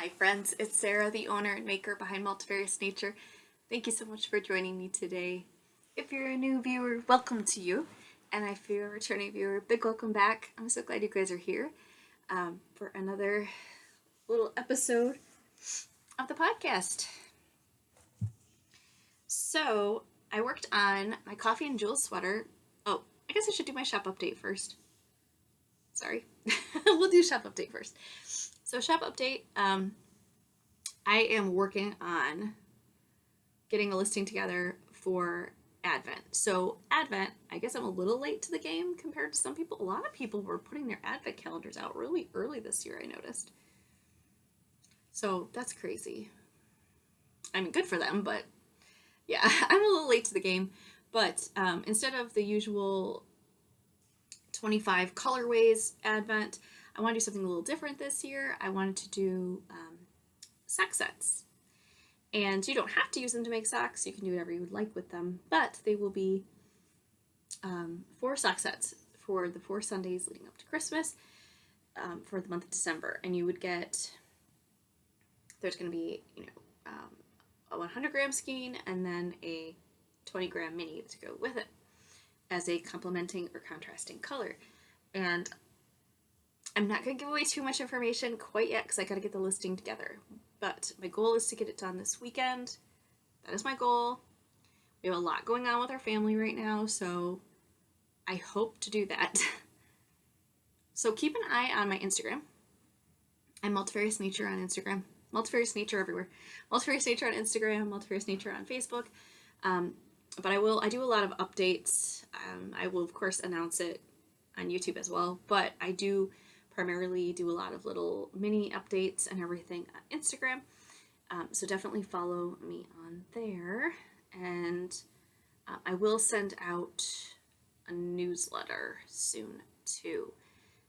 Hi friends, it's Sarah, the owner and maker behind Multifarious Nature. Thank you so much for joining me today. If you're a new viewer, welcome to you. And if you're a returning viewer, big welcome back. I'm so glad you guys are here for another little episode of the podcast. So I worked on my coffee and jewels sweater. Oh, I guess I should do my shop update first. Sorry. We'll do shop update first. So shop update, I am working on getting a listing together for Advent. So Advent, I guess I'm a little late to the game compared to some people. A lot of people were putting their Advent calendars out really early this year, I noticed. So that's crazy. I mean, good for them, but yeah, I'm a little late to the game. But instead of the usual 25 colorways Advent, I want to do something a little different this year. I wanted to do sock sets. And you don't have to use them to make socks. You can do whatever you would like with them. But they will be 4 sock sets for the 4 Sundays leading up to Christmas for the month of December. And you would get, there's going to be, a 100-gram skein and then a 20-gram mini to go with it as a complementing or contrasting color. And I'm not going to give away too much information quite yet because I got to get the listing together. But my goal is to get it done this weekend. That is my goal. We have a lot going on with our family right now, so I hope to do that. So keep an eye on my Instagram. I'm Multifarious Nature on Instagram. Multifarious Nature everywhere. Multifarious Nature on Instagram, Multifarious Nature on Facebook. But I do a lot of updates. I will, of course, announce it on YouTube as well. But I do primarily do a lot of little mini updates and everything on Instagram. So definitely follow me on there. And I will send out a newsletter soon too.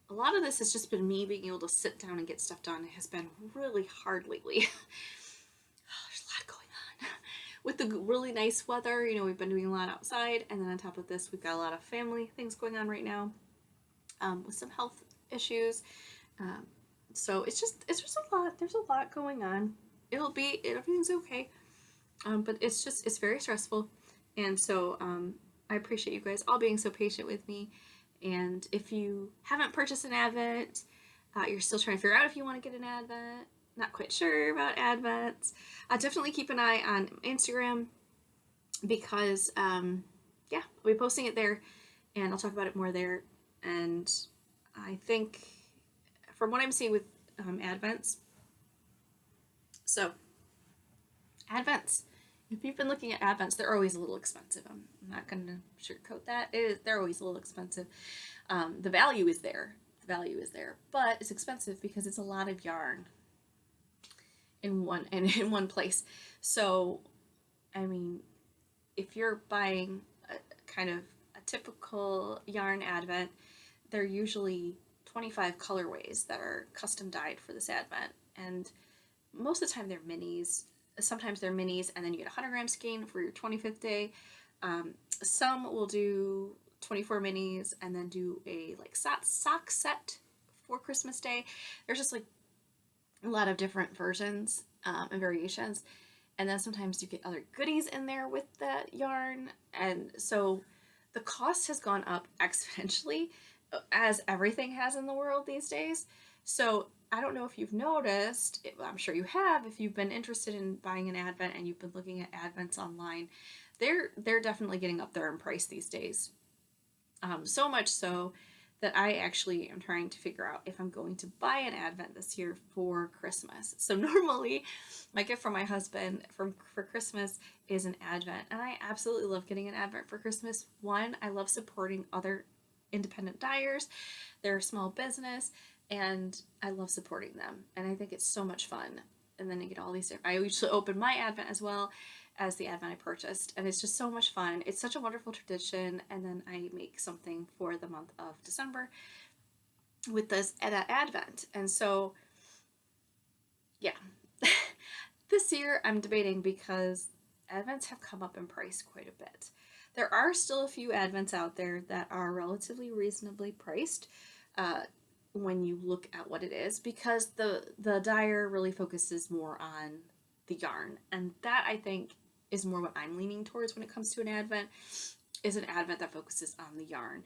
A lot of this has just been me being able to sit down and get stuff done. It has been really hard lately. There's a lot going on. With the really nice weather, we've been doing a lot outside. And then on top of this, we've got a lot of family things going on right now with some health issues. So it's just a lot. There's a lot going on. Everything's okay. But it's very stressful. And so I appreciate you guys all being so patient with me. And if you haven't purchased an Advent, you're still trying to figure out if you want to get an Advent, not quite sure about Advents, definitely keep an eye on Instagram because, I'll be posting it there and I'll talk about it more there. And I think from what I'm seeing with Advents, so Advents, if you've been looking at Advents, they're always a little expensive. I'm not going to sugarcoat that. They're always a little expensive. The value is there. But it's expensive because it's a lot of yarn in one place. So, I mean, if you're buying a typical yarn Advent, they're usually 25 colorways that are custom dyed for this Advent. And most of the time they're minis. Sometimes they're minis and then you get a 100-gram skein for your 25th day. Some will do 24 minis and then do a sock set for Christmas Day. There's just a lot of different versions and variations. And then sometimes you get other goodies in there with the yarn. And so the cost has gone up exponentially, as everything has in the world these days. So I don't know if you've noticed, I'm sure you have, if you've been interested in buying an Advent and you've been looking at Advents online, they're definitely getting up there in price these days. So much so that I actually am trying to figure out if I'm going to buy an Advent this year for Christmas. So normally my gift from my husband for Christmas is an Advent, and I absolutely love getting an Advent for Christmas. One, I love supporting other independent dyers. They're a small business, and I love supporting them, and I think it's so much fun. And then I get all these different, I usually open my Advent as well as the Advent I purchased, and it's just so much fun. It's such a wonderful tradition. And then I make something for the month of December with this Advent. And so this year I'm debating because Advents have come up in price quite a bit. There are still a few Advents out there that are relatively reasonably priced. when you look at what it is, because the dyer really focuses more on the yarn, and that I think is more what I'm leaning towards when it comes to an advent, is an advent that focuses on the yarn.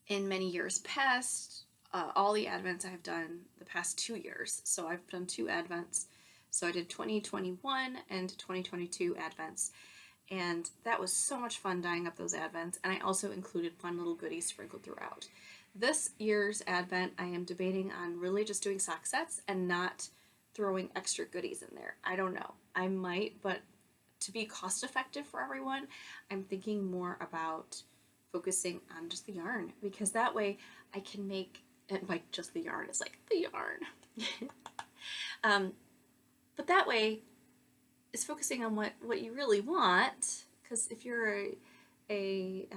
In many years past, all the advents I have done the past 2 years, so I've done 2 advents. So I did 2021 and 2022 advents, and that was so much fun dyeing up those advents, and I also included fun little goodies sprinkled throughout. This year's advent, I am debating on really just doing sock sets and not throwing extra goodies in there. I don't know. I might, but to be cost effective for everyone, I'm thinking more about focusing on just the yarn, because that way I can make it like just the yarn. It's like the yarn. But that way it's focusing on what you really want, because if you're a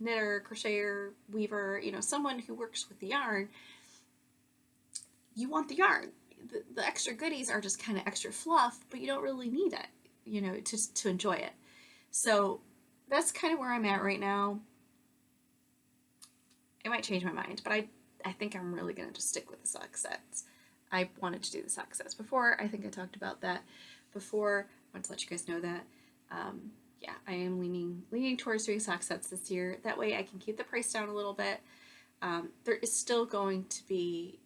knitter, crocheter, weaver, you know, someone who works with the yarn, you want the yarn. The extra goodies are just kind of extra fluff, but you don't really need it, you know, to enjoy it. So that's kind of where I'm at right now. I might change my mind, but I think I'm really going to just stick with the sock sets. I wanted to do the sock sets before. I think I talked about that before. I want to let you guys know that. Yeah, I am leaning towards doing sock sets this year. That way I can keep the price down a little bit. There is still going to be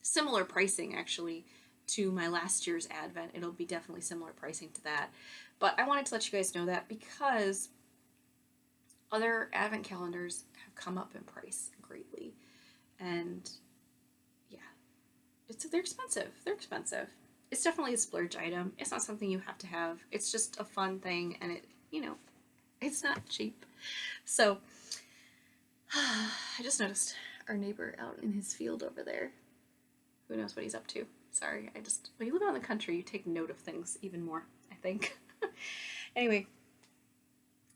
similar pricing, actually, to my last year's advent. It'll be definitely similar pricing to that. But I wanted to let you guys know that because other advent calendars have come up in price greatly. And yeah, they're expensive. They're expensive. It's definitely a splurge item. It's not something you have to have. It's just a fun thing, and it, you know, it's not cheap. So I just noticed our neighbor out in his field over there. Who knows what he's up to? Sorry, when you live out in the country, you take note of things even more, I think. Anyway,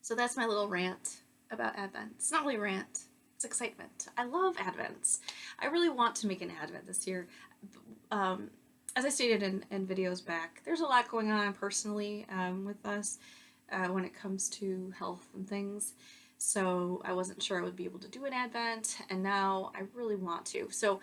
so that's my little rant about advent. It's not really a rant, it's excitement. I love advents. I really want to make an advent this year. As I stated in videos back, there's a lot going on personally with us when it comes to health and things. So I wasn't sure I would be able to do an advent, and now I really want to. So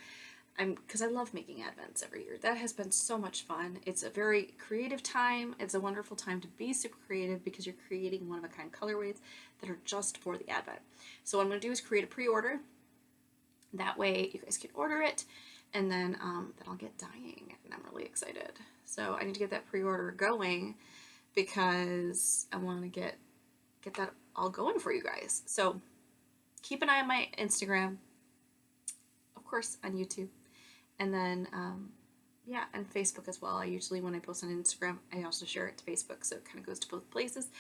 because I love making advents every year. That has been so much fun. It's a very creative time. It's a wonderful time to be super creative because you're creating one-of-a-kind colorways that are just for the advent. So what I'm going to do is create a pre-order. That way you guys can order it, and then I'll get dyeing, and I'm really excited. So I need to get that pre-order going because I want to get that all going for you guys. So keep an eye on my Instagram, of course on YouTube, and then yeah, and Facebook as well. I usually, when I post on Instagram, I also share it to Facebook, so it kind of goes to both places.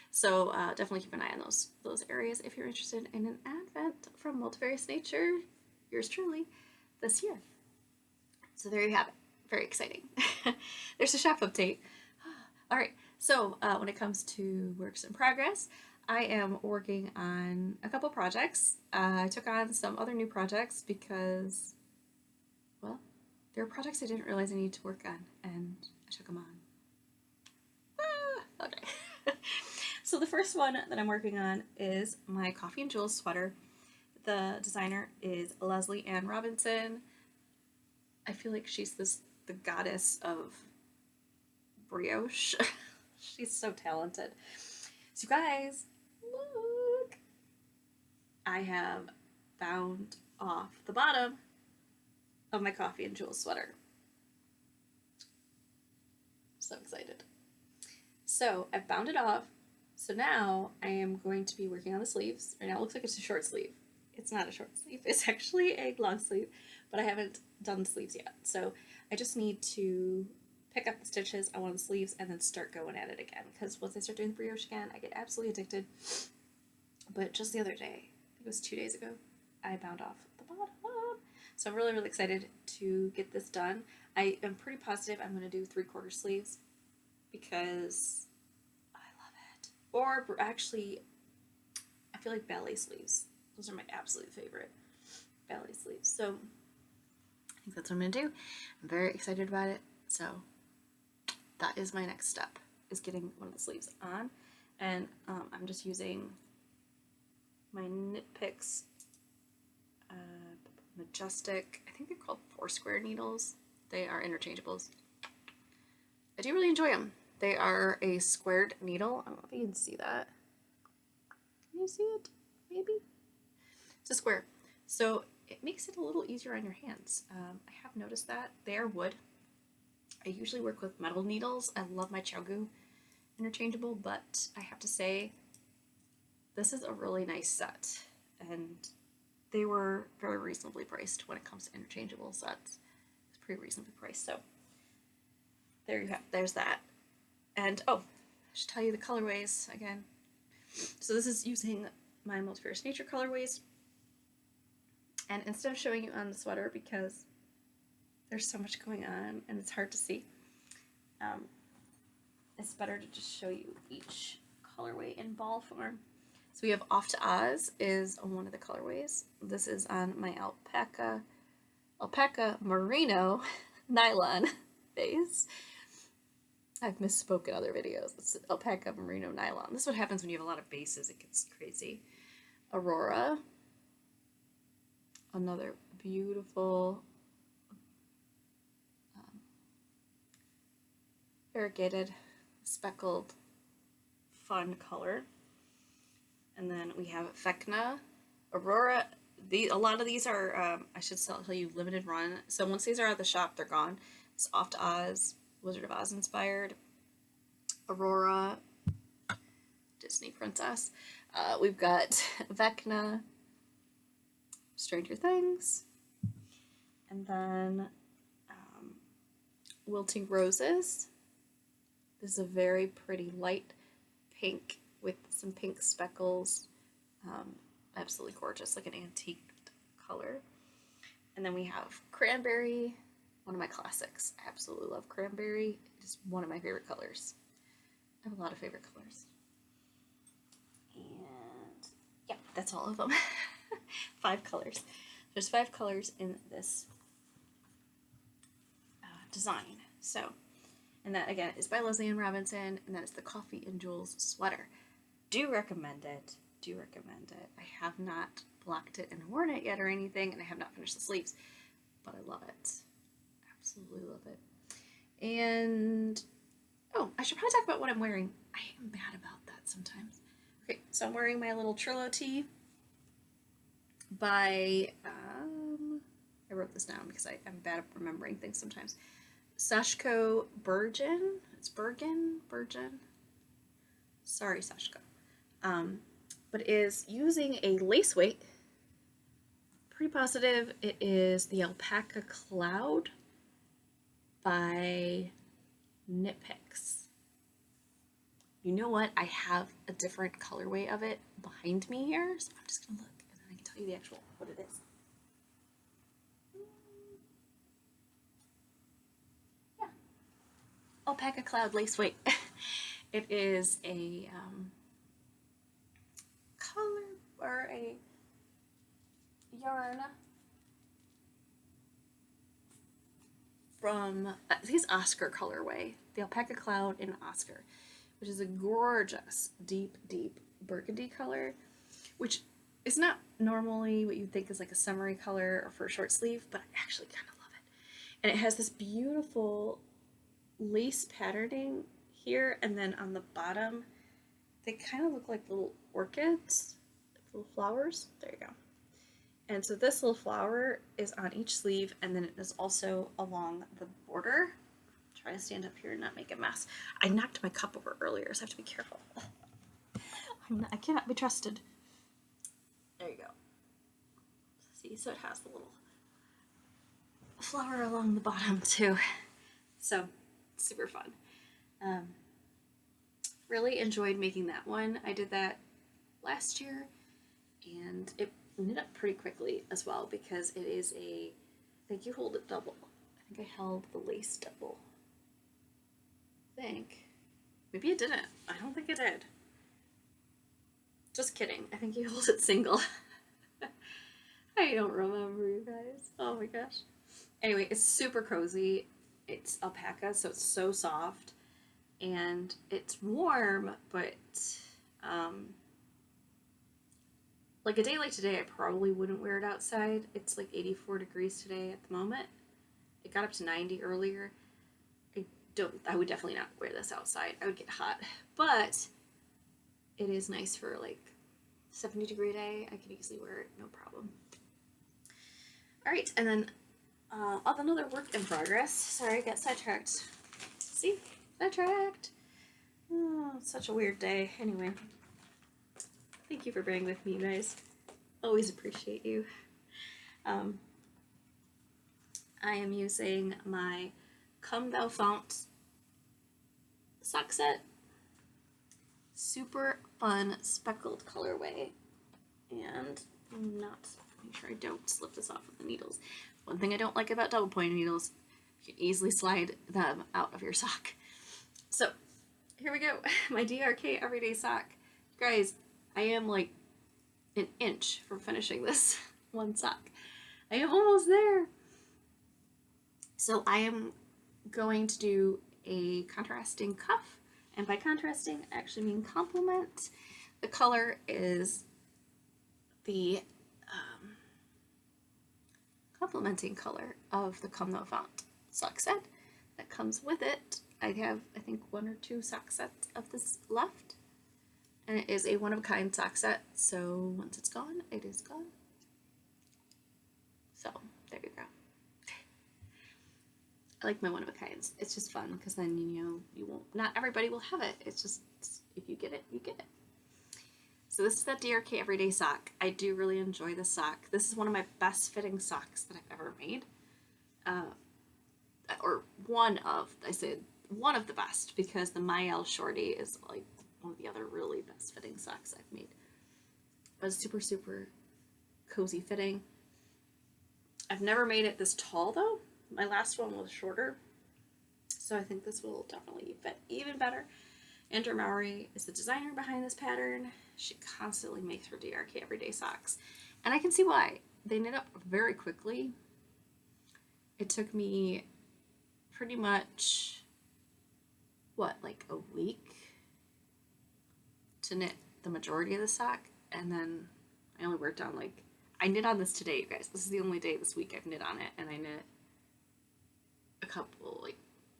So definitely keep an eye on those areas if you're interested in an advent from Multifarious Nature, yours truly, this year. So there you have it. Very exciting. There's a shop update. All right, so when it comes to works in progress, I am working on a couple projects. I took on some other new projects because, well, there are projects I didn't realize I needed to work on, and I took them on. Okay. So the first one that I'm working on is my Coffee and Jewels sweater. The designer is Leslie Ann Robinson. I feel like she's the goddess of brioche. She's so talented. So you guys, look! I have bound off the bottom of my Coffee and Jewels sweater. So excited. So I've bound it off. So now I am going to be working on the sleeves. Right now it looks like it's a short sleeve. It's not a short sleeve. It's actually a long sleeve, but I haven't done the sleeves yet. So I just need to pick up the stitches on one of the sleeves and then start going at it again. Because once I start doing the brioche again, I get absolutely addicted. But just the other day, I think it was 2 days ago, I bound off the bottom. So I'm really, really excited to get this done. I am pretty positive I'm going to do 3/4 sleeves because I love it. Or actually, I feel like ballet sleeves. Those are my absolute favorite, ballet sleeves. So I think that's what I'm going to do. I'm very excited about it. So that is my next step, is getting one of the sleeves on. And I'm just using my Knit Picks Majestic. I think they're called 4-square needles. They are interchangeables. I do really enjoy them. They are a squared needle. I don't know if you can see that. Can you see it? Maybe? It's a square. So it makes it a little easier on your hands. I have noticed that. They are wood. I usually work with metal needles. I love my Chogu interchangeable, but I have to say this is a really nice set, and they were very reasonably priced when it comes to interchangeable sets. It's pretty reasonably priced, so there you have, there's that. And oh, I should tell you the colorways again. So this is using my Multifarious Nature colorways, and instead of showing you on the sweater because there's so much going on and it's hard to see, it's better to just show you each colorway in ball form. So we have Off to Oz is one of the colorways. This is on my alpaca merino nylon base. I've misspoken other videos. It's alpaca merino nylon. This is what happens when you have a lot of bases. It gets crazy. Aurora. Another beautiful variegated, speckled, fun color. And then we have Vecna, Aurora. A lot of these are, I should tell you, limited run. So once these are out of the shop, they're gone. It's Off to Oz, Wizard of Oz inspired. Aurora, Disney princess. We've got Vecna, Stranger Things. And then Wilting Roses. This is a very pretty light pink with some pink speckles. Absolutely gorgeous, like an antique color. And then we have Cranberry, one of my classics. I absolutely love Cranberry. It is one of my favorite colors. I have a lot of favorite colors. And yeah, that's all of them. 5 colors. There's 5 colors in this design. So, and that again is by Leslie Ann Robinson, and that is the Coffee and Jewels sweater. Do recommend it. Do recommend it. I have not blocked it and worn it yet or anything, and I have not finished the sleeves, but I love it. Absolutely love it. And oh, I should probably talk about what I'm wearing. I am bad about that sometimes. Okay, so I'm wearing my little Trillo tee by I wrote this down because I'm bad at remembering things sometimes. Sashko Bergen. It's Bergen. Sorry, Sashko. But it is using a lace weight. Pretty positive it is the Alpaca Cloud by Knit Picks. You know what? I have a different colorway of it behind me here, so I'm just gonna look and then I can tell you the actual what it is. Yeah, Alpaca Cloud lace weight. It is a color or a yarn from I think it's Oscar colorway, the Alpaca Cloud in Oscar, which is a gorgeous deep burgundy color, which is not normally what you think is like a summery color or for a short sleeve, but I actually kind of love it. And it has this beautiful lace patterning here, and then on the bottom they kind of look like little orchids, like little flowers. There you go. And so this little flower is on each sleeve, and then it is also along the border. Try to stand up here and not make a mess. I knocked my cup over earlier, so I have to be careful. I cannot be trusted. There you go. See, so it has the little flower along the bottom too. So super fun. Really enjoyed making that one. I did that last year, and it knit up pretty quickly as well because it is I think you hold it double. I think I held the lace double. I think. Maybe it didn't. I don't think it did. Just kidding. I think you hold it single. I don't remember, you guys. Oh my gosh. Anyway, it's super cozy. It's alpaca, so it's so soft. And it's warm, but like a day like today, I probably wouldn't wear it outside. It's like 84 degrees today at the moment. It got up to 90 earlier. I would definitely not wear this outside. I would get hot, but it is nice for like 70-degree day. I could easily wear it, no problem. All right, and then another work in progress. Sorry, I got sidetracked. See, sidetracked. Oh, it's such a weird day. Anyway, thank you for bearing with me, you guys. Always appreciate you. I am using my Come Thou Fount sock set. Super fun speckled colorway. And I'm not, make sure I don't slip this off with the needles. One thing I don't like about double point needles, you can easily slide them out of your sock. So here we go. My DRK Everyday sock. Guys, I am like an inch from finishing this one sock. I am almost there. So I am going to do a contrasting cuff, and by contrasting I actually mean complement. The color is the complementing color of the Come Thou Fount sock set that comes with it. I have, I think, 1 or 2 sock sets of this left, and it is a one-of-a-kind sock set, so once it's gone, it is gone. So there you go. I like my one-of-a-kinds. It's just fun because then, you know, you won't, not everybody will have it. It's just, if you get it, you get it. So this is that DRK Everyday sock. I do really enjoy this sock. This is one of my best fitting socks that I've ever made. Or one of the best, because the Mael Shorty is like one of the other really best fitting socks I've made. It was super, super cozy fitting. I've never made it this tall though. My last one was shorter, so I think this will definitely fit even better. Andrea Mowry is the designer behind this pattern. She constantly makes her DRK Everyday socks, and I can see why. They knit up very quickly. It took me pretty much, like a week to knit the majority of the sock, and then I only worked on I knit on this today, you guys. This is the only day this week I've knit on it, and I knit a couple,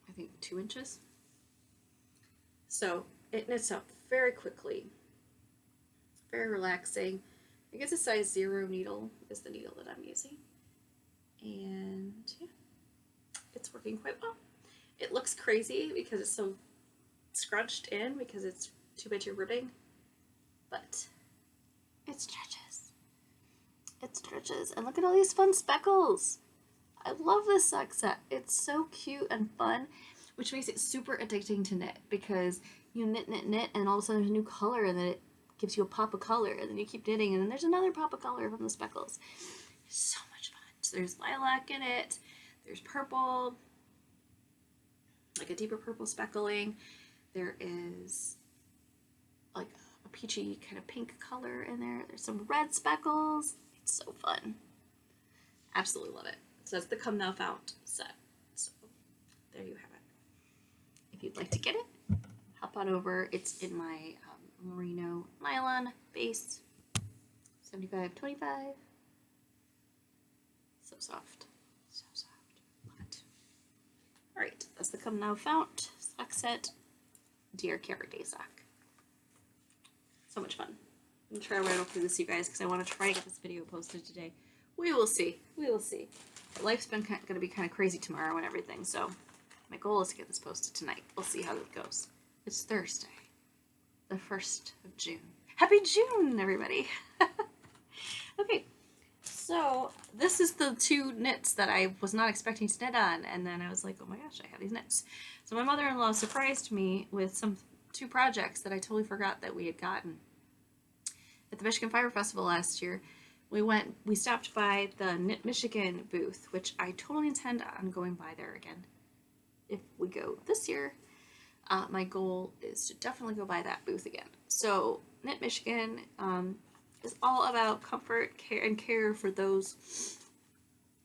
I think 2 inches. So it knits up very quickly, very relaxing. I guess a size 0 needle is the needle that I'm using, and yeah, it's working quite well. It looks crazy because it's so scrunched in because it's 2x2 ribbing, but it stretches. It stretches, and look at all these fun speckles. I love this sock set. It's so cute and fun, which makes it super addicting to knit, because you knit, and all of a sudden there's a new color, and then it gives you a pop of color, and then you keep knitting, and then there's another pop of color from the speckles. It's so much fun. So there's lilac in it, there's purple, like a deeper purple speckling. There is like a peachy kind of pink color in there. There's some red speckles. It's so fun. Absolutely love it. So that's the Come Thou Fount set. So there you have it. If you'd like to get it, hop on over. It's in my merino nylon base, 75/25. So soft, so soft. Love it. All right, that's the Come Thou Fount sock set, DRK Everyday sock. So much fun. I'm gonna try to rattle through this, you guys, because I want to try to get this video posted today. We will see. We will see. Life's been going to be kind of crazy tomorrow and everything, so my goal is to get this posted tonight. We'll see how it goes. It's Thursday, the 1st of June. Happy June, everybody! Okay, so this is the 2 knits that I was not expecting to knit on, and then I was like, oh my gosh, I have these knits. So my mother-in-law surprised me with 2 projects that I totally forgot that we had gotten. At the Michigan Fire Festival last year, we stopped by the Knit Michigan booth, which I totally intend on going by there again. If we go this year, my goal is to definitely go by that booth again. So Knit Michigan is all about comfort, care for those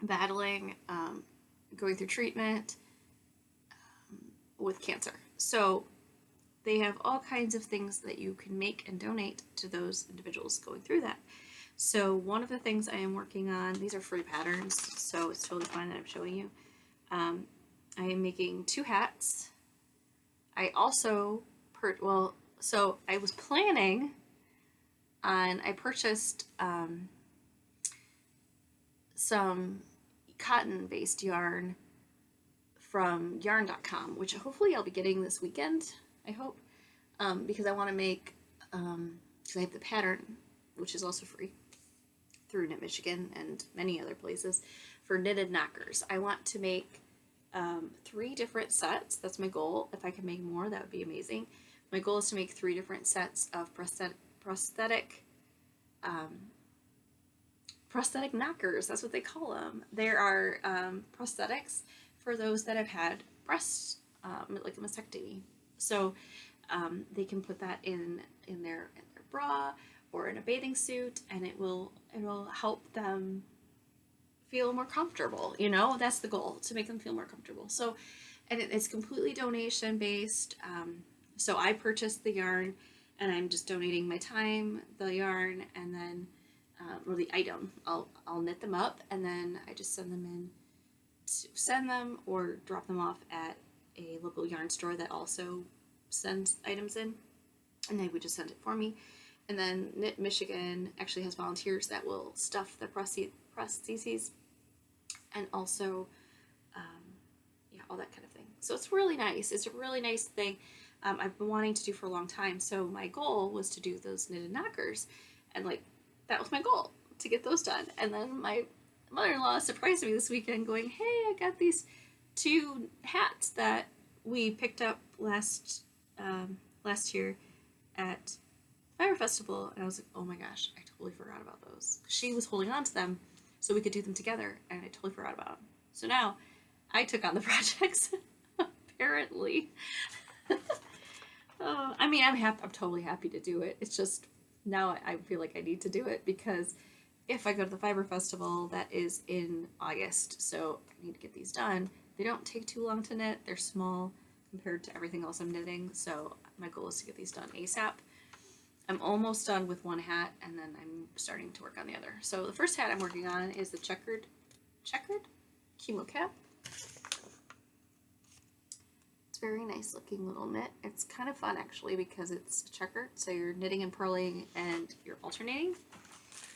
battling, going through treatment with cancer. So they have all kinds of things that you can make and donate to those individuals going through that. So one of the things I am working on, these are free patterns, so it's totally fine that I'm showing you. I am making 2 hats. I also, so I was planning on, I purchased some cotton-based yarn from yarn.com, which hopefully I'll be getting this weekend, I hope, because I want to make, because I have the pattern, which is also free, through Knit Michigan and many other places, for knitted knockers. I want to make 3 different sets. That's my goal. If I can make more, that would be amazing. My goal is to make 3 different sets of prosthetic knockers. That's what they call them. There are prosthetics for those that have had breast, like a mastectomy. So they can put that in their bra or in a bathing suit, and it will help them feel more comfortable. You know, that's the goal, to make them feel more comfortable. So, and it's completely donation based. So I purchased the yarn, and I'm just donating my time, the yarn, and then or the item. I'll knit them up, and then I just send them or drop them off at a local yarn store that also sends items in, and they would just send it for me. And then Knit Michigan actually has volunteers that will stuff the prostheses, and also yeah, all that kind of thing. So it's really nice. It's a really nice thing. I've been wanting to do for a long time. So my goal was to do those knitted knockers, and like that was my goal, to get those done. And then my mother-in-law surprised me this weekend going, hey, I got these 2 hats that we picked up last year at Fire Festival. And I was like, oh my gosh, I totally forgot about those. She was holding on to them so we could do them together, and I totally forgot about them. So now I took on the projects, apparently. I mean, I'm totally happy to do it. It's just now I feel like I need to do it, because if I go to the Fiber Festival, that is in August, so I need to get these done. They don't take too long to knit. They're small compared to everything else I'm knitting, so my goal is to get these done ASAP. I'm almost done with 1 hat, and then I'm starting to work on the other. So the first hat I'm working on is the checkered chemo cap. It's a very nice looking little knit. It's kind of fun actually, because it's checkered, so you're knitting and purling and you're alternating.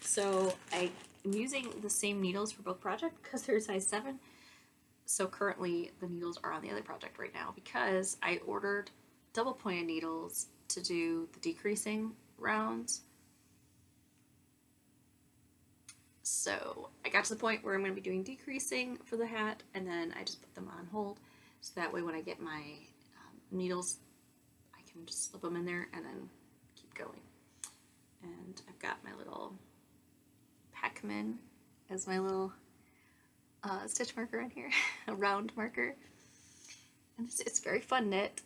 So I am using the same needles for both projects because they're size 7. So currently the needles are on the other project right now, because I ordered double pointed needles to do the decreasing rounds. So I got to the point where I'm going to be doing decreasing for the hat, and then I just put them on hold, so that way when I get my needles, I can just slip them in there and then keep going. And I've got my little Pac-Man as my little stitch marker on here, a round marker, and it's very fun knit.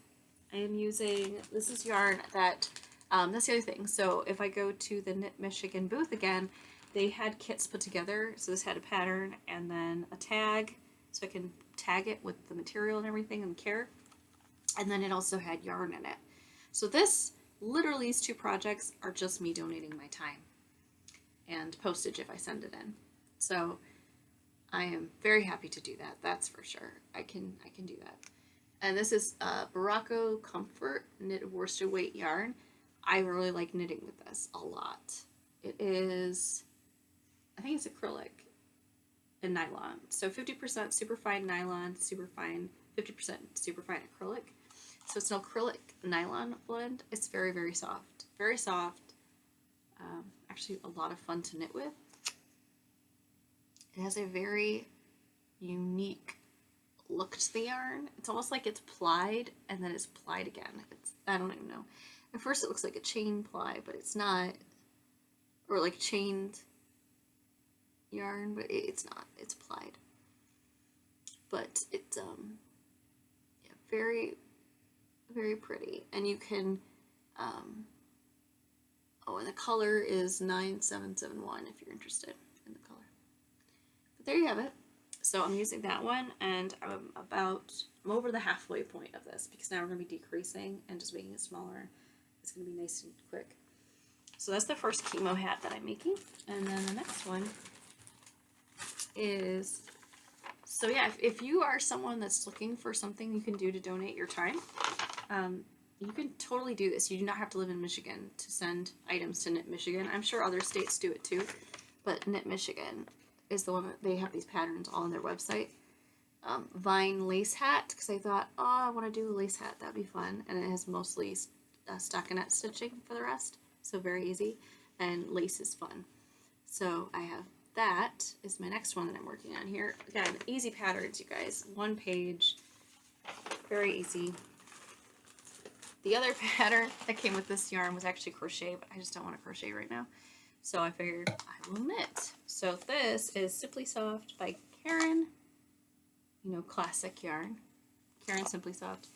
I am using, this is yarn that, that's the other thing, so if I go to the Knit Michigan booth again, they had kits put together. So this had a pattern and then a tag, so I can tag it with the material and everything and care, and then it also had yarn in it. So this, literally these 2 projects are just me donating my time and postage if I send it in. So I am very happy to do that, that's for sure. I can do that. And this is Barocco Comfort knit worsted weight yarn. I really like knitting with this a lot. It is, I think it's acrylic and nylon. So 50% superfine nylon, superfine, 50% superfine acrylic. So it's an acrylic nylon blend. It's very, very soft. Very soft. Actually a lot of fun to knit with. It has a very unique look to the yarn. It's almost like it's plied and then it's plied again. I don't even know. At first it looks like a chain ply, but it's not. Or like chained yarn, but it's not. It's plied. But it's yeah, very, very pretty. And you can oh, and the color is 9771 if you're interested in the color. But there you have it. So I'm using that one, and I'm over the halfway point of this, because now we're going to be decreasing and just making it smaller. It's going to be nice and quick. So that's the first chemo hat that I'm making. And then the next one is, so yeah, if you are someone that's looking for something you can do to donate your time, you can totally do this. You do not have to live in Michigan to send items to Knit Michigan. I'm sure other states do it too, but Knit Michigan is the one that they have these patterns all on their website. Vine lace hat, because I thought, oh, I want to do a lace hat. That'd be fun. And it has mostly stockinette stitching for the rest, so very easy. And lace is fun. So I have that is my next one that I'm working on here. Again, easy patterns, you guys. One page, very easy. The other pattern that came with this yarn was actually crochet, but I just don't want to crochet right now. So I figured I will knit. So this is Simply Soft by Karen. You know, classic yarn. Karen Simply Soft.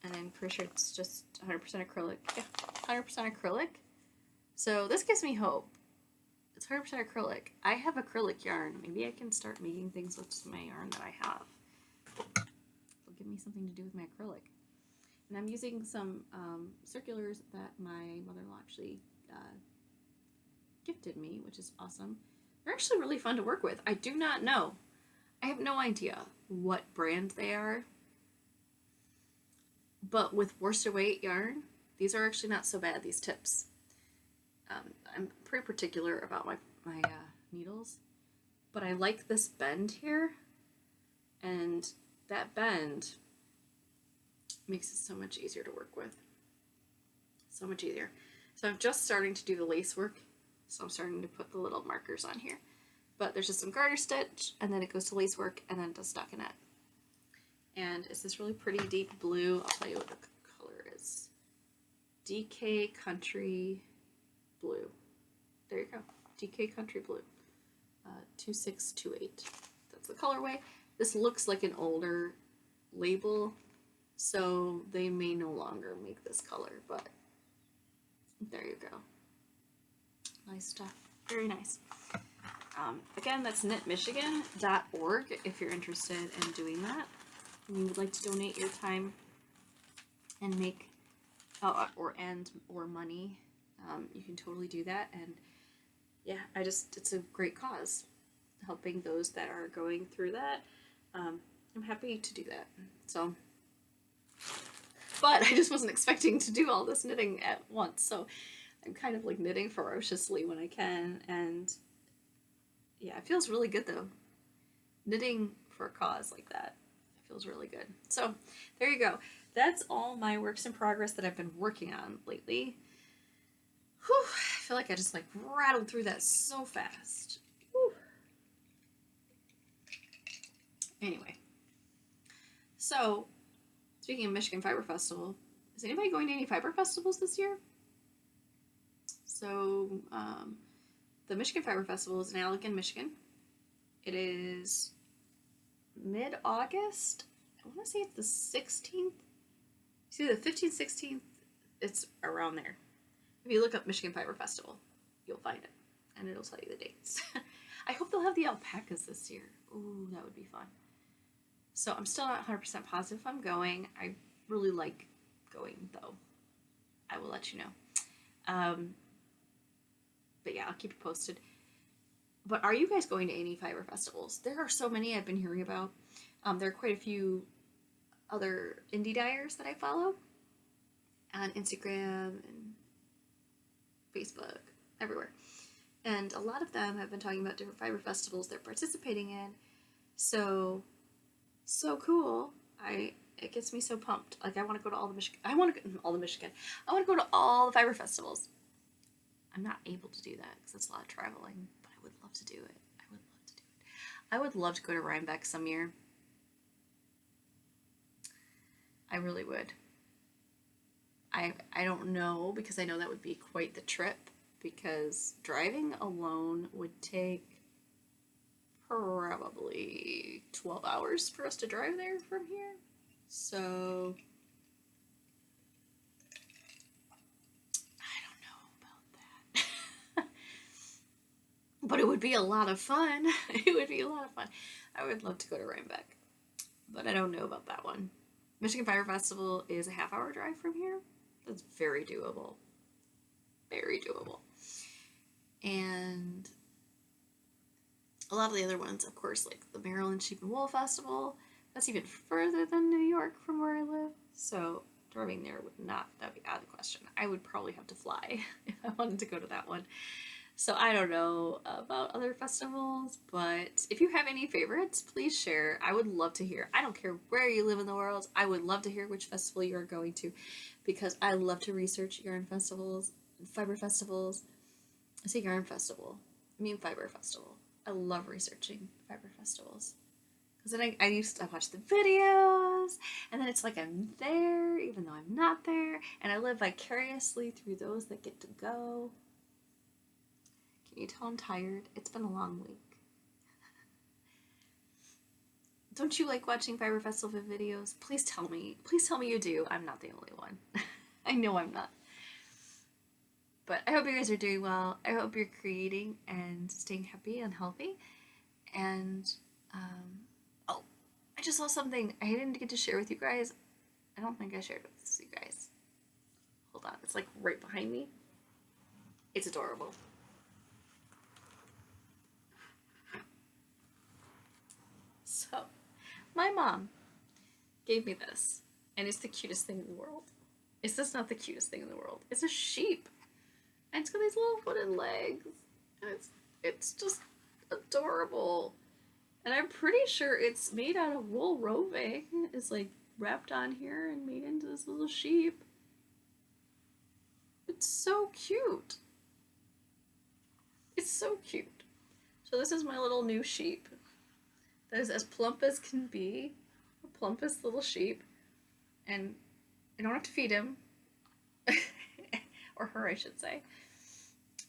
And then pretty sure it's just 100% acrylic. Yeah, 100% acrylic. So this gives me hope. It's 100% acrylic. I have acrylic yarn. Maybe I can start making things with my yarn that I have. It'll give me something to do with my acrylic. And I'm using some circulars that my mother-in-law actually gifted me, which is awesome. They're actually really fun to work with. I do not know. I have no idea what brand they are. But with worsted weight yarn, these are actually not so bad, these tips. I'm pretty particular about my needles, but I like this bend here, and that bend makes it so much easier to work with. So much easier. So I'm just starting to do the lace work, so I'm starting to put the little markers on here. But there's just some garter stitch, and then it goes to lace work, and then to stockinette. And it's this really pretty deep blue. I'll tell you what the color is. DK Country Blue. There you go. DK Country Blue. 2628. That's the colorway. This looks like an older label, so they may no longer make this color, but there you go. Nice stuff. Very nice. Again, that's knitmichigan.org if you're interested in doing that. And you would like to donate your time and make or money, you can totally do that. And yeah, it's a great cause, helping those that are going through that. I'm happy to do that. So, but I just wasn't expecting to do all this knitting at once, so I'm kind of like knitting ferociously when I can, and yeah, it feels really good though. Knitting for a cause like that, it feels really good. So there you go. That's all my works in progress that I've been working on lately. Whew, I feel like I just like rattled through that so fast. Whew. Anyway, so speaking of Michigan Fiber Festival, is anybody going to any fiber festivals this year? So the Michigan Fiber Festival is in Allegan, Michigan. It is mid-August. I want to say it's the 16th. See, the 15th, 16th, it's around there. If you look up Michigan Fiber Festival, you'll find it, and it'll tell you the dates. I hope they'll have the alpacas this year. Ooh, that would be fun. So I'm still not 100% positive if I'm going. I really like going, though. I will let you know. But yeah, I'll keep you posted. But are you guys going to any fiber festivals? There are so many I've been hearing about. There are quite a few other indie dyers that I follow on Instagram and Facebook, everywhere. And a lot of them have been talking about different fiber festivals they're participating in. So cool. It gets me so pumped. Like, I want to go to all the Michigan. I want to go to all the fiber festivals. I'm not able to do that because it's a lot of traveling, but I would love to do it. I would love to go to Rhinebeck some year. I really would. I don't know, because I know that would be quite the trip, because driving alone would take probably 12 hours for us to drive there from here. So I don't know about that. But it would be a lot of fun. It would be a lot of fun. I would love to go to Rhinebeck, but I don't know about that one. Michigan Fiber Festival is a half-hour drive from here, That's very doable. Very doable. And a lot of the other ones, of course, like the Maryland Sheep and Wool Festival, that's even further than New York from where I live. So driving there that'd be out of the question. I would probably have to fly if I wanted to go to that one. So I don't know about other festivals, but if you have any favorites, please share. I would love to hear. I don't care where you live in the world. I would love to hear which festival you are going to, because I love to research yarn festivals, fiber festivals. I say yarn festival. I mean fiber festival. I love researching fiber festivals. Because then I used to watch the videos, and then it's like I'm there, even though I'm not there, and I live vicariously through those that get to go. Can you tell I'm tired? It's been a long week. Don't you like watching Fiber Festival videos? Please tell me. Please tell me you do. I'm not the only one. I know I'm not. But I hope you guys are doing well. I hope you're creating and staying happy and healthy. And, oh, I just saw something I didn't get to share with you guys. I don't think I shared it with you guys. Hold on. It's like right behind me. It's adorable. So, my mom gave me this, and it's the cutest thing in the world. It's just not the cutest thing in the world. It's a sheep, and it's got these little wooden legs, and it's just adorable. And I'm pretty sure it's made out of wool roving. It's like wrapped on here and made into this little sheep. It's so cute. It's so cute. So this is my little new sheep. That is as plump as can be, the plumpest little sheep, and I don't have to feed him, or her I should say,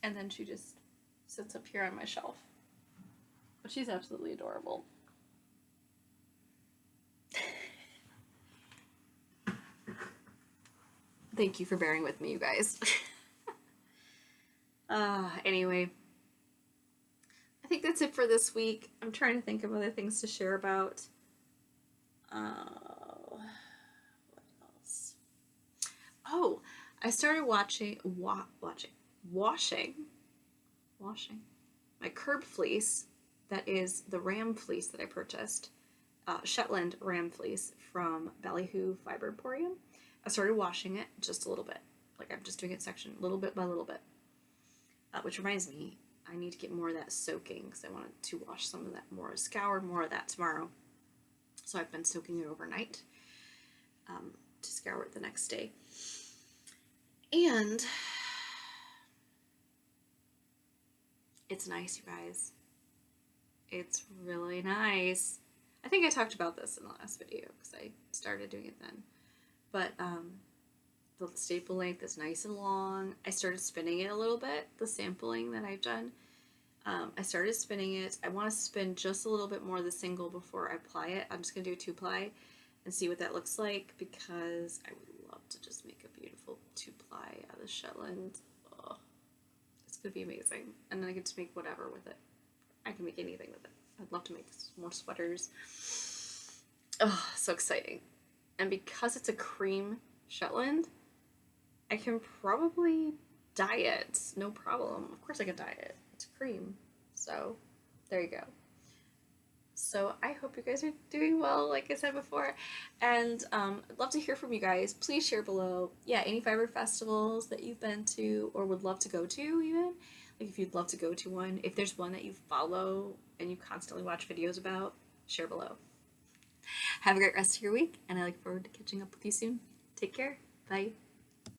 and then she just sits up here on my shelf, but she's absolutely adorable. Thank you for bearing with me, you guys. Anyway, I think that's it for this week. I'm trying to think of other things to share about. What else? Oh, I started washing my curb fleece. That is the ram fleece that I purchased, Shetland ram fleece from Ballyhoo Fiber Emporium. I started washing it just a little bit, like I'm just doing it section little bit by little bit. Which reminds me, I need to get more of that soaking because I wanted to wash some of that more, scour more of that tomorrow. So I've been soaking it overnight to scour it the next day. And it's nice, you guys. It's really nice. I think I talked about this in the last video because I started doing it then. But the staple length is nice and long. I started spinning it a little bit, the sampling that I've done. I started spinning it. I want to spin just a little bit more of the single before I apply it. I'm just going to do a 2-ply and see what that looks like, because I would love to just make a beautiful 2-ply out of Shetland. Oh, it's going to be amazing. And then I get to make whatever with it. I can make anything with it. I'd love to make more sweaters. Oh, so exciting. And because it's a cream Shetland, I can probably dye it. No problem. Of course I can dye it. It's cream. So there you go. So I hope you guys are doing well, like I said before. And I'd love to hear from you guys. Please share below. Yeah, any fiber festivals that you've been to or would love to go to even. Like if you'd love to go to one. If there's one that you follow and you constantly watch videos about, share below. Have a great rest of your week, and I look forward to catching up with you soon. Take care. Bye.